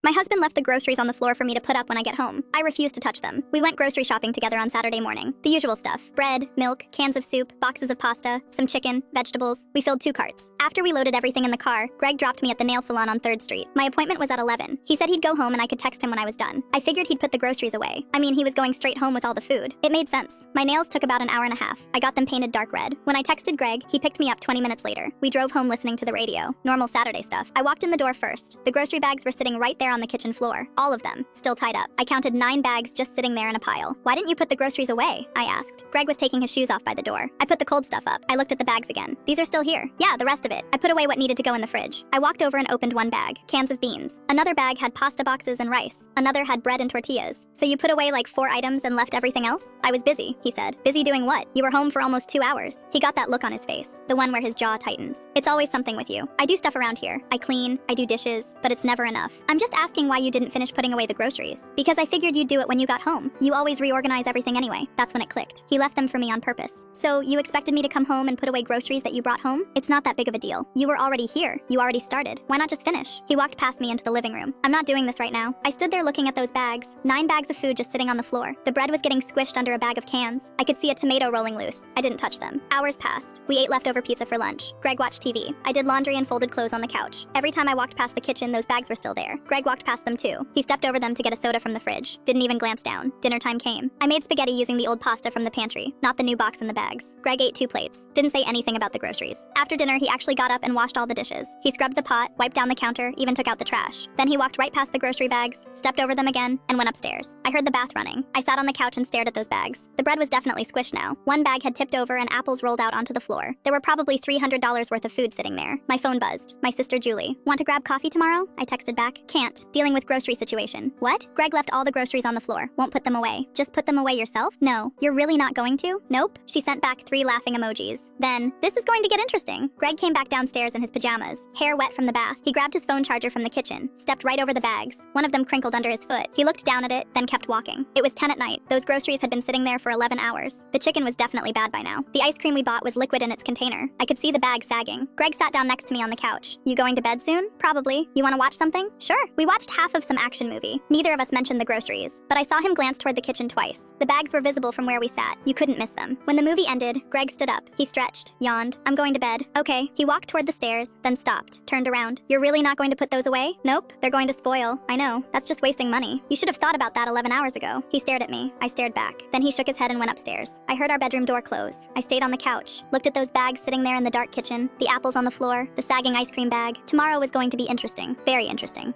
My husband left the groceries on the floor for me to put up when I get home. I refused to touch them. We went grocery shopping together on Saturday morning. The usual stuff. Bread, milk, cans of soup, boxes of pasta, some chicken, vegetables. We filled 2 carts. After we loaded everything in the car, Greg dropped me at the nail salon on 3rd Street. My appointment was at 11. He said he'd go home and I could text him when I was done. I figured he'd put the groceries away. I mean, he was going straight home with all the food. It made sense. My nails took about an hour and a half. I got them painted dark red. When I texted Greg, he picked me up 20 minutes later. We drove home listening to the radio. Normal Saturday stuff. I walked in the door first. The grocery bags were sitting right there on the kitchen floor. All of them, still tied up. I counted 9 bags just sitting there in a pile. Why didn't you put the groceries away? I asked. Greg was taking his shoes off by the door. I put the cold stuff up. I looked at the bags again. These are still here. Yeah, the rest of it. I put away what needed to go in the fridge. I walked over and opened one bag. Cans of beans. Another bag had pasta boxes and rice. Another had bread and tortillas. So you put away like 4 items and left everything else? I was busy, he said. Busy doing what? You were home for almost 2 hours. He got that look on his face. The one where his jaw tightens. It's always something with you. I do stuff around here. I clean, I do dishes, but it's never enough. I'm just asking why you didn't finish putting away the groceries. Because I figured you'd do it when you got home. You always reorganize everything anyway. That's when it clicked. He left them for me on purpose. So you expected me to come home and put away groceries that you brought home? It's not that big of a deal. You were already here. You already started. Why not just finish? He walked past me into the living room. I'm not doing this right now. I stood there looking at those bags. 9 bags of food just sitting on the floor. The bread was getting squished under a bag of cans. I could see a tomato rolling loose. I didn't touch them. Hours passed. We ate leftover pizza for lunch. Greg watched TV. I did laundry and folded clothes on the couch. Every time I walked past the kitchen, those bags were still there. Greg walked past them too. He stepped over them to get a soda from the fridge. Didn't even glance down. Dinner time came. I made spaghetti using the old pasta from the pantry, not the new box in the bags. Greg ate 2 plates. Didn't say anything about the groceries. After dinner, he actually got up and washed all the dishes. He scrubbed the pot, wiped down the counter, even took out the trash. Then he walked right past the grocery bags, stepped over them again, and went upstairs. I heard the bath running. I sat on the couch and stared at those bags. The bread was definitely squished now. One bag had tipped over and apples rolled out onto the floor. There were probably $300 worth of food sitting there. My phone buzzed. My sister Julie. Want to grab coffee tomorrow? I texted back. Can't. Dealing with grocery situation. What? Greg left all the groceries on the floor. Won't put them away. Just put them away yourself? No. You're really not going to? Nope. She sent back 3 laughing emojis. Then, this is going to get interesting. Greg came back downstairs in his pajamas, hair wet from the bath. He grabbed his phone charger from the kitchen, stepped right over the bags. One of them crinkled under his foot. He looked down at it, then kept walking. It was 10 at night. Those groceries had been sitting there for 11 hours. The chicken was definitely bad by now. The ice cream we bought was liquid in its container. I could see the bag sagging. Greg sat down next to me on the couch. You going to bed soon? Probably. You want to watch something? Sure. We watched half of some action movie. Neither of us mentioned the groceries, but I saw him glance toward the kitchen twice. The bags were visible from where we sat. You couldn't miss them. When the movie ended, Greg stood up. He stretched, yawned. I'm going to bed. Okay. He walked toward the stairs, then stopped, turned around. You're really not going to put those away? Nope. They're going to spoil. I know. That's just wasting money. You should have thought about that 11 hours ago. He stared at me. I stared back. Then he shook his head and went upstairs. I heard our bedroom door close. I stayed on the couch, looked at those bags sitting there in the dark kitchen, the apples on the floor, the sagging ice cream bag. Tomorrow was going to be interesting. Very interesting.